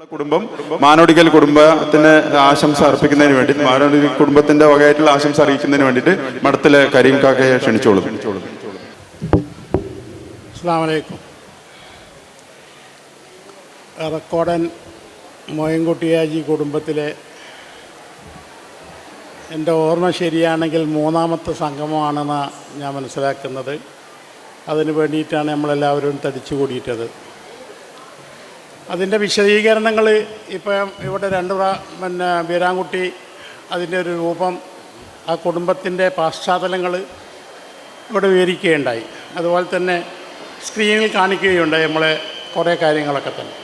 കുടുംബം മാനോടിക്കൽ കുടുംബത്തിന് ആശംസ അർപ്പിക്കുന്നതിന് വേണ്ടി മാനോടിക്കൽ കുടുംബത്തിന്റെ വകയായിട്ടുള്ള ആശംസ അറിയിക്കുന്നതിന് വേണ്ടിയിട്ട് മഠത്തിലെ കരീം കാക്കയെ ക്ഷണിച്ചോളും. അസ്സലാമു അലൈക്കും. റെക്കോർഡൻ മോയിൻകുട്ടിയാജി കുടുംബത്തിലെ എൻ്റെ ഓർമ്മ ശരിയാണെങ്കിൽ മൂന്നാമത്തെ സംഗമമാണെന്നാണ് ഞാൻ മനസ്സിലാക്കുന്നത്. അതിന് വേണ്ടിയിട്ടാണ് നമ്മളെല്ലാവരും തടിച്ചു കൂടിയിട്ടത്. അതിൻ്റെ വിശദീകരണങ്ങൾ ഇപ്പം ഇവിടെ വീരാൻകുട്ടി അതിൻ്റെ ഒരു രൂപം ആ കുടുംബത്തിൻ്റെ പാശ്ചാത്തലങ്ങൾ ഇവിടെ വിവരിക്കുകയുണ്ടായി. അതുപോലെ തന്നെ സ്ക്രീനിൽ കാണിക്കുകയുണ്ടായി നമ്മളെ കുറേ കാര്യങ്ങളൊക്കെ തന്നെ.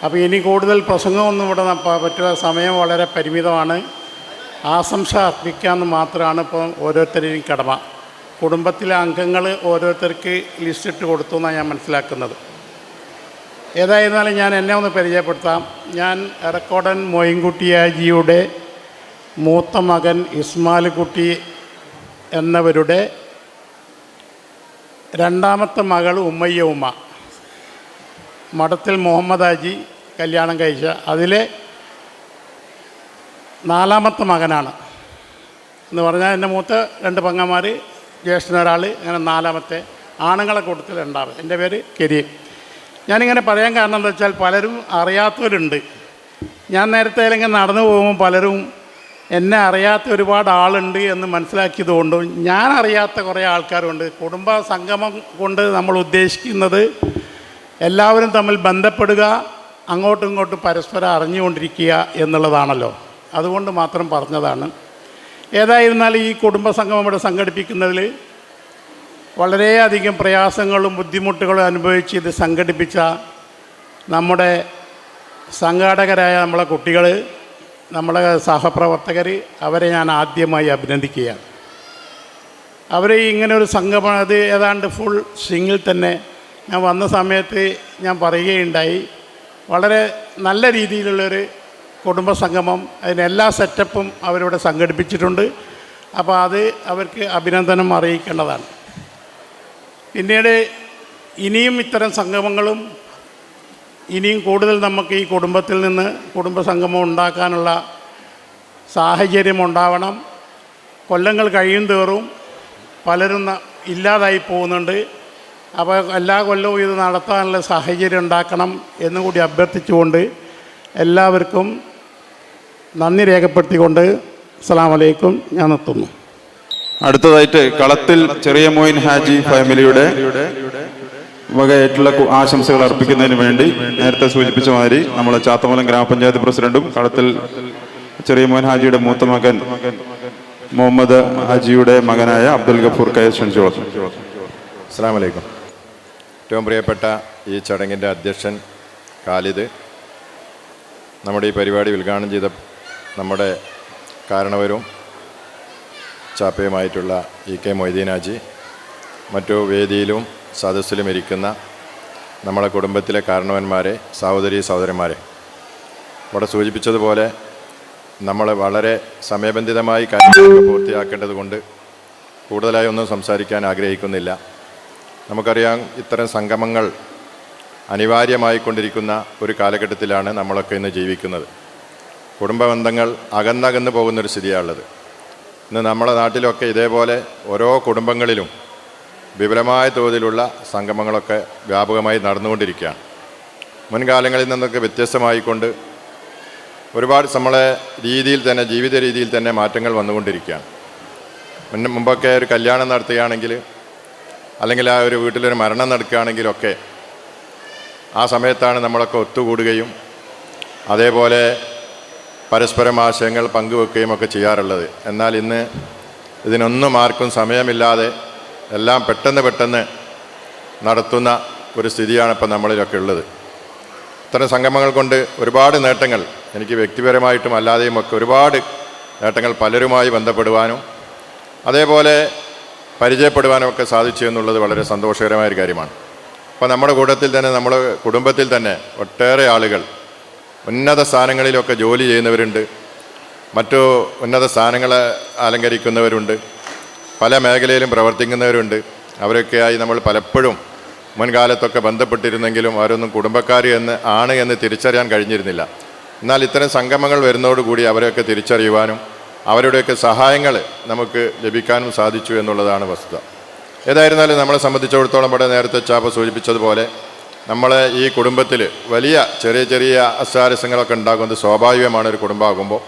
അപ്പോൾ ഇനി കൂടുതൽ പ്രസംഗമൊന്നും ഇവിടെ പറ്റുക, സമയം വളരെ പരിമിതമാണ്. ആശംസ അർപ്പിക്കാമെന്ന് മാത്രമാണ് ഇപ്പോൾ ഓരോരുത്തരുടെയും കടമ. കുടുംബത്തിലെ അംഗങ്ങൾ ഓരോരുത്തർക്ക് ലിസ്റ്റിട്ട് കൊടുത്തു എന്നാണ് ഞാൻ മനസ്സിലാക്കുന്നത്. ഏതായിരുന്നാലും ഞാൻ എന്നെ ഒന്ന് പരിചയപ്പെടുത്താം. ഞാൻ റെക്കോർഡൻ മോയിൻകുട്ടിയാജിയുടെ മൂത്ത മകൻ ഇസ്മാൽ കുട്ടി എന്നവരുടെ രണ്ടാമത്തെ മകൾ ഉമ്മയ്യ ഉമ്മ, മഠത്തിൽ മുഹമ്മദ് ഹാജി കല്യാണം കഴിച്ച അതിലെ നാലാമത്തെ മകനാണ് എന്ന് പറഞ്ഞാൽ എൻ്റെ മൂത്ത രണ്ട് പെങ്ങന്മാർ, ജ്യേഷ്ഠനൊരാൾ, അങ്ങനെ നാലാമത്തെ. ആണുങ്ങളെ കൂട്ടത്തിൽ രണ്ടാമത്. എൻ്റെ പേര് കരീം. ഞാനിങ്ങനെ പറയാൻ കാരണം എന്താ വെച്ചാൽ പലരും അറിയാത്തവരുണ്ട്. ഞാൻ നേരത്തെ അല്ലെങ്കിൽ നടന്നു പോകുമ്പോൾ പലരും എന്നെ അറിയാത്ത ഒരുപാട് ആളുണ്ട് എന്ന് മനസ്സിലാക്കിയതുകൊണ്ടും ഞാൻ അറിയാത്ത കുറേ ആൾക്കാരുണ്ട്. കുടുംബ സംഗമം കൊണ്ട് നമ്മൾ ഉദ്ദേശിക്കുന്നത് എല്ലാവരും തമ്മിൽ ബന്ധപ്പെടുക, അങ്ങോട്ടും ഇങ്ങോട്ടും പരസ്പരം അറിഞ്ഞുകൊണ്ടിരിക്കുക എന്നുള്ളതാണല്ലോ. അതുകൊണ്ട് മാത്രം പറഞ്ഞതാണ്. ഏതായിരുന്നാലും ഈ കുടുംബ സംഗമം ഇവിടെ സംഘടിപ്പിക്കുന്നതിൽ വളരെയധികം പ്രയാസങ്ങളും ബുദ്ധിമുട്ടുകളും അനുഭവിച്ച് ഇത് സംഘടിപ്പിച്ച നമ്മുടെ സംഘാടകരായ നമ്മളെ കുട്ടികൾ, നമ്മളെ സഹപ്രവർത്തകർ, അവരെ ഞാൻ ആദ്യമായി അഭിനന്ദിക്കുകയാണ്. അവർ ഇങ്ങനെ ഒരു സംഗമം അത് ഏതാണ്ട് ഫുൾ സ്വിങ്ങിൽ തന്നെ ഞാൻ വന്ന സമയത്ത് ഞാൻ പറയുകയുണ്ടായി. വളരെ നല്ല രീതിയിലുള്ളൊരു കുടുംബ സംഗമം, അതിനെല്ലാ സെറ്റപ്പും അവരിവിടെ സംഘടിപ്പിച്ചിട്ടുണ്ട്. അപ്പോൾ അത് അവർക്ക് അഭിനന്ദനം അറിയിക്കേണ്ടതാണ്. പിന്നീട് ഇനിയും ഇത്തരം സംഗമങ്ങളും ഇനിയും കൂടുതൽ നമുക്ക് ഈ കുടുംബത്തിൽ നിന്ന് കുടുംബ സംഗമം ഉണ്ടാക്കാനുള്ള സാഹചര്യം ഉണ്ടാവണം. കൊല്ലങ്ങൾ കഴിയും തോറും പലരും ഇല്ലാതായി പോകുന്നുണ്ട്. അപ്പോൾ എല്ലാ കൊല്ലവും ഇത് നടത്താനുള്ള സാഹചര്യം ഉണ്ടാക്കണം എന്നുകൂടി അഭ്യർത്ഥിച്ചുകൊണ്ട് എല്ലാവർക്കും നന്ദി രേഖപ്പെടുത്തിക്കൊണ്ട് അസ്സലാമു അലൈക്കും ഞാൻ നിർത്തുന്നു. അടുത്തതായിട്ട് കളത്തിൽ ചെറിയ മോയിൻ ഹാജി ഫാമിലിയുടെ വകയായിട്ടുള്ള ആശംസകൾ അർപ്പിക്കുന്നതിന് വേണ്ടി നേരത്തെ സൂചിപ്പിച്ച മാതിരി നമ്മളെ ചാത്തമംഗലം ഗ്രാമപഞ്ചായത്ത് പ്രസിഡന്റും കളത്തിൽ ചെറിയ മോയിൻ ഹാജിയുടെ മൂത്ത മകൻ മുഹമ്മദ് ഹാജിയുടെ മകനായ അബ്ദുൽ ഗഫൂർ കയ്യർ ക്ഷണിച്ചോളൂ. അസ്സലാമു അലൈക്കും. ഏറ്റവും പ്രിയപ്പെട്ട ഈ ചടങ്ങിൻ്റെ അധ്യക്ഷൻ ഖാലിദ്, നമ്മുടെ ഈ പരിപാടി ഉദ്ഘാടനം ചെയ്ത നമ്മുടെ കാരണവരും ചാപ്പയുമായിട്ടുള്ള EK മൊയ്തീൻ ഹാജി, മറ്റു വേദിയിലും സദസ്സിലും ഇരിക്കുന്ന നമ്മളെ കുടുംബത്തിലെ കാരണവന്മാരെ, സഹോദരന്മാരെ, ഇവിടെ സൂചിപ്പിച്ചതുപോലെ നമ്മൾ വളരെ സമയബന്ധിതമായി കാര്യങ്ങളൊക്കെ പൂർത്തിയാക്കേണ്ടതുകൊണ്ട് കൂടുതലായി ഒന്നും സംസാരിക്കാൻ ആഗ്രഹിക്കുന്നില്ല. നമുക്കറിയാം, ഇത്തരം സംഗമങ്ങൾ അനിവാര്യമായിക്കൊണ്ടിരിക്കുന്ന ഒരു കാലഘട്ടത്തിലാണ് നമ്മളൊക്കെ ഇന്ന് ജീവിക്കുന്നത്. കുടുംബബന്ധങ്ങൾ അകന്നകന്നു പോകുന്നൊരു സ്ഥിതിയാണുള്ളത്. ഇന്ന് നമ്മുടെ നാട്ടിലൊക്കെ ഇതേപോലെ ഓരോ കുടുംബങ്ങളിലും വിപുലമായ തോതിലുള്ള സംഗമങ്ങളൊക്കെ വ്യാപകമായി നടന്നുകൊണ്ടിരിക്കുകയാണ്. മുൻകാലങ്ങളിൽ നിന്നൊക്കെ വ്യത്യസ്തമായിക്കൊണ്ട് ഒരുപാട് നമ്മളെ രീതിയിൽ തന്നെ, ജീവിത രീതിയിൽ തന്നെ മാറ്റങ്ങൾ വന്നുകൊണ്ടിരിക്കുകയാണ്. മുമ്പൊക്കെ ഒരു കല്യാണം നടത്തുകയാണെങ്കിൽ, അല്ലെങ്കിൽ ആ ഒരു വീട്ടിലൊരു മരണം നടക്കുകയാണെങ്കിലൊക്കെ ആ സമയത്താണ് നമ്മളൊക്കെ ഒത്തുകൂടുകയും അതേപോലെ പരസ്പരം ആശയങ്ങൾ പങ്കുവെക്കുകയും ഒക്കെ ചെയ്യാറുള്ളത്. എന്നാൽ ഇന്ന് ഇതിനൊന്നും ആർക്കും സമയമില്ലാതെ എല്ലാം പെട്ടെന്ന് നടത്തുന്ന ഒരു സ്ഥിതിയാണ് ഇപ്പം നമ്മളിലൊക്കെ ഉള്ളത്. ഇത്തരം സംഗമങ്ങൾ കൊണ്ട് ഒരുപാട് നേട്ടങ്ങൾ, എനിക്ക് വ്യക്തിപരമായിട്ടും അല്ലാതെയും ഒക്കെ ഒരുപാട് നേട്ടങ്ങൾ പലരുമായി ബന്ധപ്പെടുവാനും അതേപോലെ പരിചയപ്പെടുവാനും ഒക്കെ സാധിച്ചു എന്നുള്ളത് വളരെ സന്തോഷകരമായൊരു കാര്യമാണ്. അപ്പോൾ നമ്മുടെ കൂട്ടത്തിൽ തന്നെ, നമ്മുടെ കുടുംബത്തിൽ തന്നെ ഒട്ടേറെ ആളുകൾ ഉന്നത സ്ഥാനങ്ങളിലൊക്കെ ജോലി ചെയ്യുന്നവരുണ്ട്, മറ്റു ഉന്നത സ്ഥാനങ്ങൾ അലങ്കരിക്കുന്നവരുണ്ട്, പല മേഖലയിലും പ്രവർത്തിക്കുന്നവരുണ്ട്. അവരൊക്കെയായി നമ്മൾ പലപ്പോഴും മുൻകാലത്തൊക്കെ ബന്ധപ്പെട്ടിരുന്നെങ്കിലും അവരൊന്നും കുടുംബക്കാർ എന്ന് തിരിച്ചറിയാൻ കഴിഞ്ഞിരുന്നില്ല. എന്നാൽ ഇത്തരം സംഗമങ്ങൾ വരുന്നതോടുകൂടി അവരെയൊക്കെ തിരിച്ചറിയുവാനും അവരുടെയൊക്കെ സഹായങ്ങൾ നമുക്ക് ലഭിക്കാനും സാധിച്ചു എന്നുള്ളതാണ് വസ്തുത. ഏതായിരുന്നാലും നമ്മളെ സംബന്ധിച്ചിടത്തോളം ഇവിടെ നേരത്തെ ചാപ്പ സൂചിപ്പിച്ചതുപോലെ നമ്മളെ ഈ കുടുംബത്തിൽ വലിയ ചെറിയ ചെറിയ അസ്വാരസ്യങ്ങളൊക്കെ ഉണ്ടാകുന്നത് സ്വാഭാവികമാണ് ഒരു കുടുംബമാകുമ്പോൾ.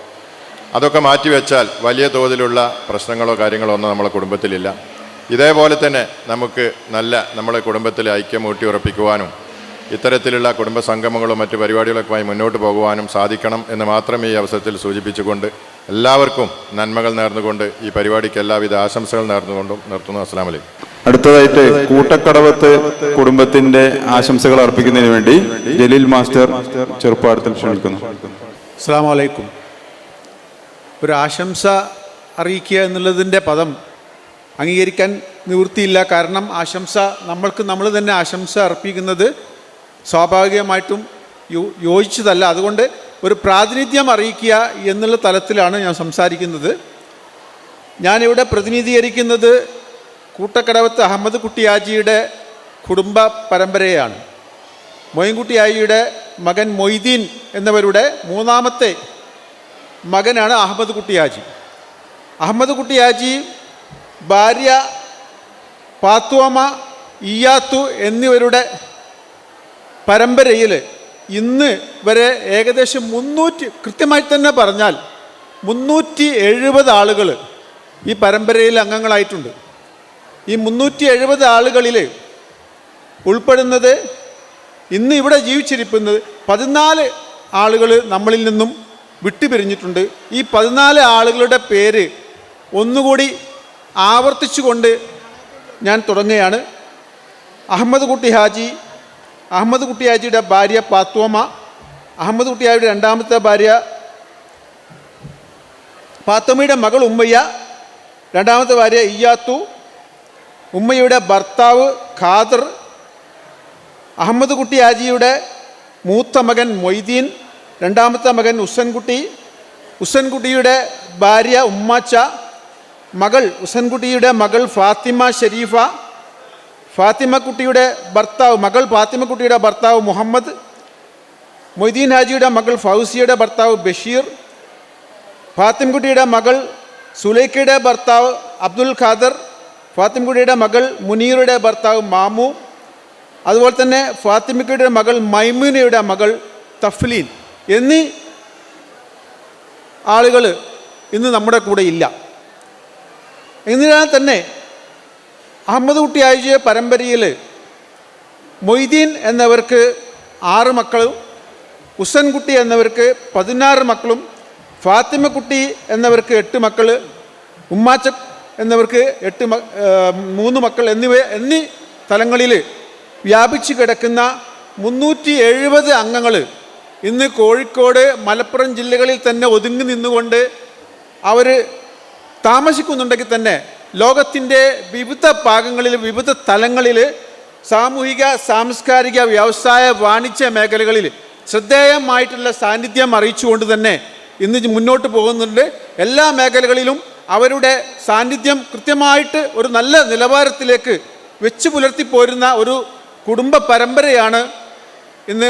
അതൊക്കെ മാറ്റിവെച്ചാൽ വലിയ തോതിലുള്ള പ്രശ്നങ്ങളോ കാര്യങ്ങളോ ഒന്നും നമ്മളെ കുടുംബത്തിലില്ല. ഇതേപോലെ തന്നെ നമുക്ക് നമ്മളെ കുടുംബത്തിൽ ഐക്യം ഊട്ടിയുറപ്പിക്കുവാനും ഇത്തരത്തിലുള്ള കുടുംബ സംഗമങ്ങളും മറ്റു പരിപാടികളൊക്കെയുമായി മുന്നോട്ട് പോകുവാനും സാധിക്കണം എന്ന് മാത്രം ഈ അവസരത്തിൽ സൂചിപ്പിച്ചുകൊണ്ട് എല്ലാവർക്കും നന്മകൾ നേർന്നുകൊണ്ട് ഈ പരിപാടിക്ക് എല്ലാവിധ ആശംസകൾ നേർന്നുകൊണ്ടും നിർത്തുന്നു. അസ്സലാമു അലൈക്കും. അടുത്തതായിട്ട് കൂട്ടക്കടവത്ത് കുടുംബത്തിന്റെ ആശംസകൾ അർപ്പിക്കുന്നതിന് വേണ്ടി ജലീൽ മാസ്റ്റർ ചെറുപ്പാടത്തിൽ ക്ഷണിക്കുന്നു. അസ്സലാമു അലൈക്കും. ഒരു ആശംസ അറിയിക്കുക എന്നുള്ളതിൻ്റെ പദം അംഗീകരിക്കാൻ നിവൃത്തിയില്ല. കാരണം ആശംസ നമ്മൾ തന്നെ ആശംസ അർപ്പിക്കുന്നത് സ്വാഭാവികമായിട്ടും യോജിച്ചതല്ല. അതുകൊണ്ട് ഒരു പ്രാതിനിധ്യം അറിയിക്കുക എന്നുള്ള തലത്തിലാണ് ഞാൻ സംസാരിക്കുന്നത്. ഞാനിവിടെ പ്രതിനിധീകരിക്കുന്നത് കൂട്ടക്കടവത്ത് അഹമ്മദ് കുട്ടി ഹാജിയുടെ കുടുംബ പരമ്പരയാണ്. മൊയ്ൻകുട്ടി ഹാജിയുടെ മകൻ മൊയ്തീൻ എന്നിവരുടെ മൂന്നാമത്തെ മകനാണ് അഹമ്മദ് കുട്ടി ഹാജി. അഹമ്മദ് കുട്ടി ഹാജി ഭാര്യ പാത്തുവമ്മ, ഇയാത്തു എന്നിവരുടെ പരമ്പരയിൽ ഇന്ന് വരെ ഏകദേശം 300, കൃത്യമായി തന്നെ പറഞ്ഞാൽ 370 ആളുകൾ ഈ പരമ്പരയിൽ അംഗങ്ങളായിട്ടുണ്ട്. ഈ 370 ആളുകളിൽ ഉൾപ്പെടുന്നത് ഇന്ന് ഇവിടെ ജീവിച്ചിരിക്കുന്നത് 14 ആളുകൾ നമ്മളിൽ നിന്നും വിട്ടുപിരിഞ്ഞിട്ടുണ്ട്. ഈ 14 ആളുകളുടെ പേര് ഒന്നുകൂടി ആവർത്തിച്ചുകൊണ്ട് ഞാൻ തുടങ്ങുകയാണ്. അഹമ്മദ് കുട്ടി ഹാജി, അഹമ്മദ് കുട്ടി ഹാജിയുടെ ഭാര്യ പാത്തുവമ്മ, അഹമ്മദ് കുട്ടി ഹാജിയുടെ രണ്ടാമത്തെ ഭാര്യ പാത്തുമ്മയുടെ മകൾ ഉമ്മയ്യ, രണ്ടാമത്തെ ഭാര്യ ഇയ്യാത്തു, ഉമ്മയുടെ ഭർത്താവ് ഖാദർ, അഹമ്മദ് കുട്ടി ഹാജിയുടെ മൂത്ത മകൻ മൊയ്തീൻ, രണ്ടാമത്തെ മകൻ ഉസ്സൻകുട്ടി, ഉസ്സൻകുട്ടിയുടെ ഭാര്യ ഉമ്മാച്ച, ഉസ്സൻകുട്ടിയുടെ മകൾ ഫാത്തിമ ഷരീഫ, ഫാത്തിമക്കുട്ടിയുടെ ഭർത്താവ് മുഹമ്മദ്, മൊയ്തീൻ ഹാജിയുടെ മകൾ ഫൗസിയുടെ ഭർത്താവ് ബഷീർ, ഫാത്തിമക്കുട്ടിയുടെ മകൾ സുലൈഖയുടെ ഭർത്താവ് അബ്ദുൽ ഖാദർ, ഫാത്തിമക്കുട്ടിയുടെ മകൾ മുനീറുടെ ഭർത്താവ് മാമു, അതുപോലെ തന്നെ ഫാത്തിമക്കുട്ടിയുടെ മകൾ മൈമൂനയുടെ മകൾ തഫ്ലീൻ എന്നീ ആളുകൾ ഇന്ന് നമ്മുടെ കൂടെ ഇല്ല. എന്നിരുന്നാൽ തന്നെ അഹമ്മദ് കുട്ടി ഹാജിയെ പരമ്പരയിൽ മൊയ്തീൻ എന്നവർക്ക് 6 മക്കളും, ഉസ്സൻകുട്ടി എന്നവർക്ക് 16 മക്കളും, ഫാത്തിമക്കുട്ടി എന്നവർക്ക് 8 മക്കൾ, ഉമ്മാച്ച എന്നവർക്ക് 3 മക്കൾ എന്നീ തലങ്ങളിൽ വ്യാപിച്ചു കിടക്കുന്ന 370 അംഗങ്ങൾ ഇന്ന് കോഴിക്കോട്, മലപ്പുറം ജില്ലകളിൽ തന്നെ ഒതുങ്ങി നിന്നുകൊണ്ട് അവർ താമസിക്കുന്നുണ്ടെങ്കിൽ തന്നെ ലോകത്തിൻ്റെ വിവിധ ഭാഗങ്ങളിൽ, വിവിധ തലങ്ങളിൽ, സാമൂഹിക, സാംസ്കാരിക, വ്യവസായ, വാണിജ്യ മേഖലകളിൽ ശ്രദ്ധേയമായിട്ടുള്ള സാന്നിധ്യം അറിയിച്ചുകൊണ്ട് തന്നെ ഇന്ന് മുന്നോട്ട് പോകുന്നുണ്ട്. എല്ലാ മേഖലകളിലും അവരുടെ സാന്നിധ്യം കൃത്യമായിട്ട് ഒരു നല്ല നിലവാരത്തിലേക്ക് വെച്ച് പുലർത്തിപ്പോരുന്ന ഒരു കുടുംബ പരമ്പരയാണ് ഇന്ന്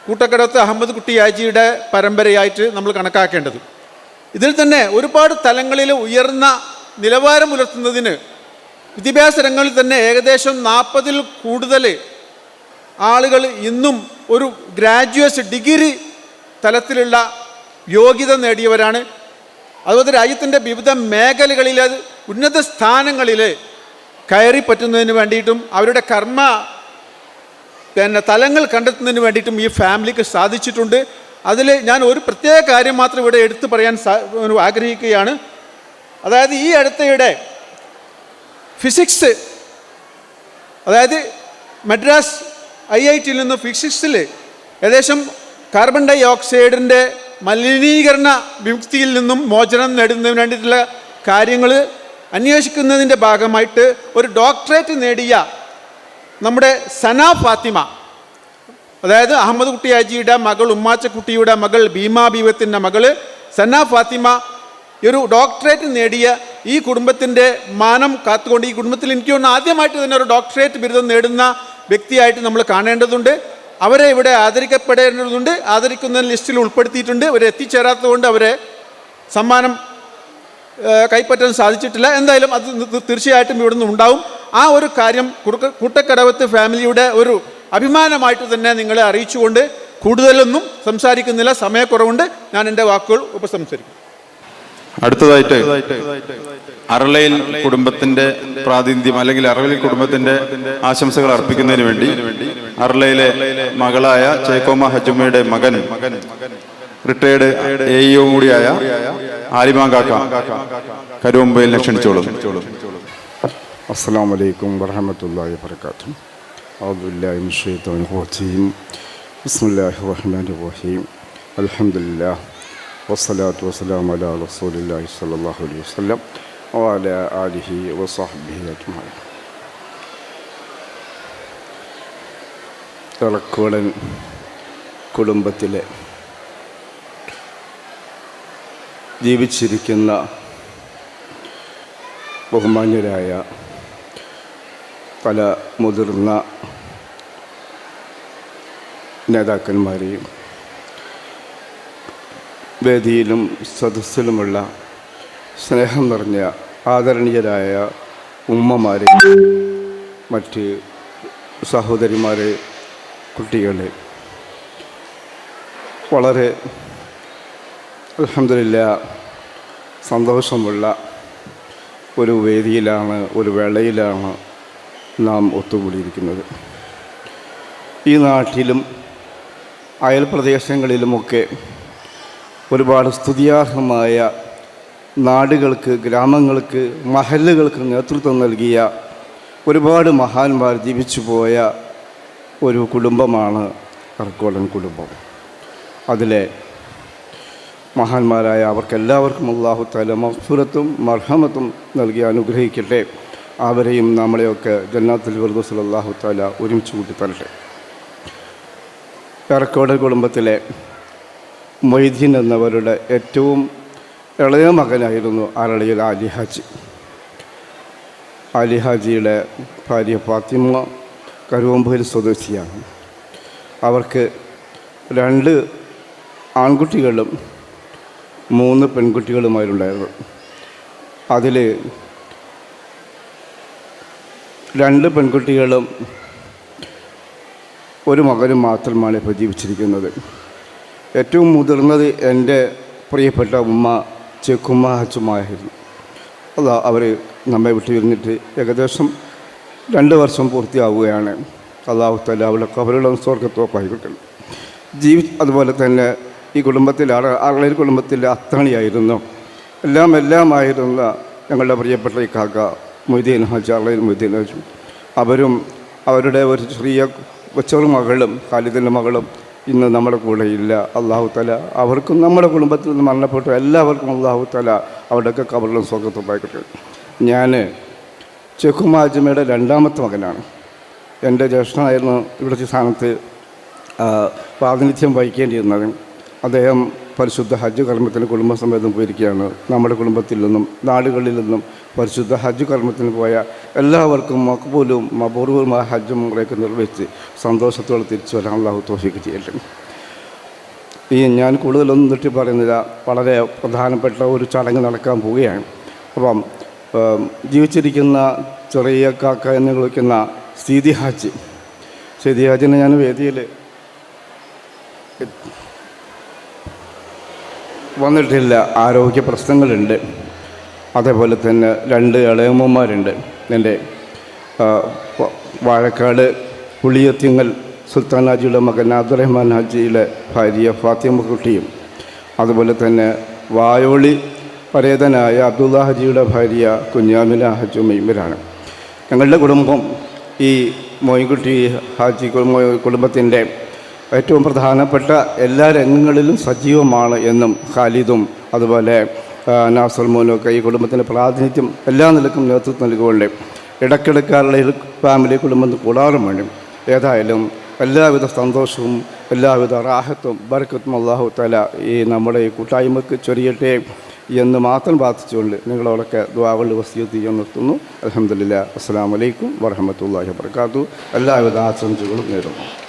കൂട്ടക്കടവത്ത് അഹമ്മദ് കുട്ടി ഹാജിയുടെ പരമ്പരയായിട്ട് നമ്മൾ കണക്കാക്കേണ്ടത്. ഇതിൽ തന്നെ ഒരുപാട് തലങ്ങളിൽ ഉയർന്ന നിലവാരം പുലർത്തുന്നതിന് വിദ്യാഭ്യാസ രംഗങ്ങളിൽ തന്നെ ഏകദേശം 40-ൽ കൂടുതൽ ആളുകൾ ഇന്നും ഒരു ഗ്രാജുവേറ്റ് ഡിഗ്രി തലത്തിലുള്ള യോഗ്യത നേടിയവരാണ്. അതുപോലെ രാജ്യത്തിൻ്റെ വിവിധ മേഖലകളിൽ ഉന്നത സ്ഥാനങ്ങളിൽ കയറി പറ്റുന്നതിന് വേണ്ടിയിട്ടും അവരുടെ തലങ്ങൾ കണ്ടെത്തുന്നതിന് വേണ്ടിയിട്ടും ഈ ഫാമിലിക്ക് സാധിച്ചിട്ടുണ്ട്. അതിൽ ഞാൻ ഒരു പ്രത്യേക കാര്യം മാത്രം ഇവിടെ എടുത്തു പറയാൻ ആഗ്രഹിക്കുകയാണ്. അതായത് ഈ അടുത്തയുടെ ഫിസിക്സ്, അതായത് മദ്രാസ് IITയിൽ നിന്ന് ഫിസിക്സിൽ ഏകദേശം കാർബൺ ഡൈ ഓക്സൈഡിൻ്റെ മലിനീകരണ വിമുക്തിയിൽ നിന്നും മോചനം നേടുന്നതിന് വേണ്ടിയിട്ടുള്ള കാര്യങ്ങൾ അന്വേഷിക്കുന്നതിൻ്റെ ഭാഗമായിട്ട് ഒരു ഡോക്ടറേറ്റ് നേടിയ നമ്മുടെ സന ഫാത്തിമ, അതായത് അഹമ്മദ് കുട്ടി ഹാജിയുടെ മകൾ, ഉമ്മാച്ച കുട്ടിയുടെ മകൾ, ഭീമാ ബീവത്തിൻ്റെ മകൾ സന ഫാത്തിമ ഒരു ഡോക്ടറേറ്റ് നേടിയ ഈ കുടുംബത്തിൻ്റെ മാനം കാത്തുകൊണ്ട്, ഈ കുടുംബത്തിൽ എനിക്ക് തോന്നുന്നു ആദ്യമായിട്ട് തന്നെ ഒരു ഡോക്ടറേറ്റ് ബിരുദം നേടുന്ന വ്യക്തിയായിട്ട് നമ്മൾ കാണേണ്ടതുണ്ട്. അവരെ ഇവിടെ ആദരിക്കപ്പെടേണ്ടതുണ്ട്. ആദരിക്കുന്ന ലിസ്റ്റിൽ ഉൾപ്പെടുത്തിയിട്ടുണ്ട്. അവർ എത്തിച്ചേരാത്തതുകൊണ്ട് അവരെ സമ്മാനം കൈപ്പറ്റാൻ സാധിച്ചിട്ടില്ല. എന്തായാലും അത് തീർച്ചയായിട്ടും ഇവിടെ നിന്ന് ഉണ്ടാവും. ആ ഒരു കാര്യം കൂട്ടക്കടവത്ത് ഫാമിലിയുടെ ഒരു അഭിമാനമായിട്ട് തന്നെ നിങ്ങളെ അറിയിച്ചുകൊണ്ട് കൂടുതലൊന്നും സംസാരിക്കുന്നില്ല, സമയക്കുറവുണ്ട്. ഞാൻ എൻ്റെ വാക്കുകൾ ഉപസംഹരിക്കും. അടുത്തതായിട്ട് അറളയിൽ കുടുംബത്തിന്റെ പ്രാതിനിധ്യം അല്ലെങ്കിൽ അറളയിൽ കുടുംബത്തിന്റെ ആശംസകൾ അർപ്പിക്കുന്നതിന് വേണ്ടി അറളയിലെ മകളായ ചേക്കോമ ഹജുമ്മയുടെ മകൻ റിട്ടയർഡ് AEO കൂടിയായ ആലിമാ കാക്ക കരുവമ്പയിൽ ക്ഷണിച്ചോളും. അസ്സലാമു അലൈക്കും വറഹ്മത്തുള്ളാഹി വബറകാതുഹു. അഊദു ബില്ലാഹി മിനശ് ശൈത്വാനിർ റജീം. ബിസ്മില്ലാഹിർ റഹ്മാനിർ റഹീം. അൽഹംദുലില്ലാഹ് വസ്സലാത്തു വസ്സലാമു അലാ റസൂലില്ലാഹി സ്വല്ലല്ലാഹു അലൈഹി വസല്ലം വഅലാ ആലിഹി വസഹ്ബിഹി അജ്മഈൻ. തലക്കോടൻ കുടുംബത്തിലെ ജീവിച്ചിരിക്കുന്ന ബഹുമാന്യരായ പല മുതിർന്ന നേതാക്കന്മാരെയും വേദിയിലും സദസ്സിലുമുള്ള സ്നേഹം നിറഞ്ഞ ആദരണീയരായ ഉമ്മമാരെ, മറ്റ് സഹോദരിമാരെ, കുട്ടികളെ, വളരെ അൽഹംദുലില്ലാഹ് സന്തോഷമുള്ള ഒരു വേദിയിലാണ്, ഒരു വേളയിലാണ് നാം ഒത്തുകൂടിയിരിക്കുന്നത്. ഈ നാട്ടിലും അയൽ പ്രദേശങ്ങളിലുമൊക്കെ ഒരുപാട് സ്തുതിയാർഹമായ നാടുകൾക്ക്, ഗ്രാമങ്ങൾക്ക്, മഹല്ലുകൾക്ക് നേതൃത്വം നൽകിയ ഒരുപാട് മഹാന്മാർ ജീവിച്ചു പോയ ഒരു കുടുംബമാണ് അറക്കോടൻ കുടുംബം. അതിലെ മഹാന്മാരായ അവർക്കെല്ലാവർക്കും അല്ലാഹു തആല മഗ്ഫിറത്തും മർഹമത്തും നൽകി അനുഗ്രഹിക്കട്ടെ. അവരെയും നമ്മളെയൊക്കെ ജന്നാത്തുൽ ഫിർദൗസിൽ അല്ലാഹു തആല ഒരുമിച്ച് കൂട്ടി തരട്ടെ. അറക്കോടൻ കുടുംബത്തിലെ മൊയ്തീൻ എന്നവരുടെ ഏറ്റവും ഇളയ മകനായിരുന്നു അറളയിൽ അലി ഹാജി. അലി ഹാജിയുടെ ഭാര്യ ഫാത്തിമ കരുവമ്പയിൽ സ്വദേശിയാണ്. അവർക്ക് 2 ആൺകുട്ടികളും 3 പെൺകുട്ടികളുമായിട്ടുണ്ടായിരുന്നു. അതിൽ 2 പെൺകുട്ടികളും ഒരു മകനും മാത്രമാണ് ഇപ്പോൾ ജീവിച്ചിരിക്കുന്നത്. ഏറ്റവും മുതിർന്നത് എൻ്റെ പ്രിയപ്പെട്ട ഉമ്മ ചെക്കുമ്മ ഹച്ചുമായിരുന്നു. അതാ അവർ നമ്മെ വിട്ടു പിരിഞ്ഞിട്ട് ഏകദേശം 2 വർഷം പൂർത്തിയാവുകയാണ്. അല്ലാഹു തആല അവരുടെ ഖബറുകളും സ്വർഗ്ഗത്തോപ്പായിക്കൊള്ളട്ടെ. അതുപോലെ തന്നെ ഈ കുടുംബത്തിൽ അറളയിൽ കുടുംബത്തിലെ അത്താണിയായിരുന്നു, എല്ലാമായിരുന്ന ഞങ്ങളുടെ പ്രിയപ്പെട്ട ഈ കാക്ക മൊയ്തീൻ ഹാജി, അറളയിൽ മൊയ്തീൻ ഹാജി. അവരും അവരുടെ ഒരു ചെറിയ ചെറുമകളും ഖാലിദിൻ്റെ മകളും ഇന്ന് നമ്മുടെ കൂടെ ഇല്ല. അല്ലാഹു തആല അവർക്കും നമ്മുടെ കുടുംബത്തിൽ നിന്ന് മരണപ്പെട്ട എല്ലാവർക്കും അല്ലാഹു തആല അവരുടെയൊക്കെ ഖബറിലും സ്വർഗ്ഗത്തോപ്പായിക്കൊള്ളട്ടെ. ഞാൻ ചെക്കുമ്മ ഹജ്മയുടെ 2ാമത്തെ മകനാണ്. എൻ്റെ ജ്യേഷ്ഠനായിരുന്നു ഇവിടുത്തെ സ്ഥാനത്ത് പ്രാതിനിധ്യം വഹിക്കേണ്ടിയിരുന്നത്. അദ്ദേഹം പരിശുദ്ധ ഹജ്ജ് കർമ്മത്തിന് കുടുംബസമേതം പോയിരിക്കുകയാണ്. നമ്മുടെ കുടുംബത്തിൽ നിന്നും നാടുകളിൽ നിന്നും പരിശുദ്ധ ഹജ്ജ് കർമ്മത്തിന് പോയ എല്ലാവർക്കും മഖ്ബൂലും മബ്റൂറുമായ ഹജ്ജും ഉംറയൊക്കെ നിർവഹിച്ച് സന്തോഷത്തോടെ തിരിച്ചു വരാൻ അല്ലാഹു തൗഫീഖ് ചെയ്യട്ടെ. ഞാൻ കൂടുതലൊന്നും നീട്ടി പറയുന്നില്ല. വളരെ പ്രധാനപ്പെട്ട ഒരു ചടങ്ങ് നടക്കാൻ പോവുകയാണ്. അപ്പം ജീവിച്ചിരിക്കുന്ന ചെറിയ കാക്ക എന്ന് വിളിക്കുന്ന സീതി ഹാജിനെ ഞാൻ വേദിയിൽ വന്നിട്ടില്ല. ആരോഗ്യ പ്രശ്നങ്ങളുണ്ട്. അതേപോലെ തന്നെ 2 ഇളയമ്മമാരുണ്ട്. എൻ്റെ വാഴക്കാട് പുളിയത്തിങ്ങൽ സുൽത്താൻ ഹാജിയുടെ മകൻ അബ്ദുറഹ്മാൻ ഹാജിയുടെ ഭാര്യ ഫാത്തിമ കുട്ടിയും, അതുപോലെ തന്നെ വായോളി പരേതനായ അബ്ദുള്ള ഹാജിയുടെ ഭാര്യ കുഞ്ഞാമിന ഹാജും ഇവരാണ്. ഞങ്ങളുടെ കുടുംബം ഈ മൊയ്ൻകുട്ടി ഹാജി കുടുംബത്തിൻ്റെ ഏറ്റവും പ്രധാനപ്പെട്ട എല്ലാ രംഗങ്ങളിലും സജീവമാണ് എന്നും ഖാലിദും അതുപോലെ നാസർ മോനുമൊക്കെ ഈ കുടുംബത്തിൻ്റെ പ്രാതിനിധ്യം എല്ലാ നിലക്കും നേതൃത്വം നൽകുകൊണ്ട് ഇടയ്ക്കിടയ്ക്കാരുടെ ഫാമിലി കുടുംബം കൂടാറും വേണം. ഏതായാലും എല്ലാവിധ സന്തോഷവും എല്ലാവിധ റാഹത്തും ബർക്കത്തും അല്ലാഹു തആല ഈ നമ്മുടെ ഈ കൂട്ടായ്മക്ക് ചൊരിയട്ടെ. എന്ന് മാത്രം പ്രാർത്ഥിച്ചുകൊണ്ട് നിങ്ങളോടൊക്കെ ദുആകൾ വസിയത്ത് ചെയ്യാൻ നിർത്തുന്നു. അൽഹംദുലില്ലാ. അസ്സലാമു അലൈക്കും വറഹ്മത്തുള്ളാഹി വബറകാതുഹു. എല്ലാവിധ ആശംസകളും നേരുന്നു.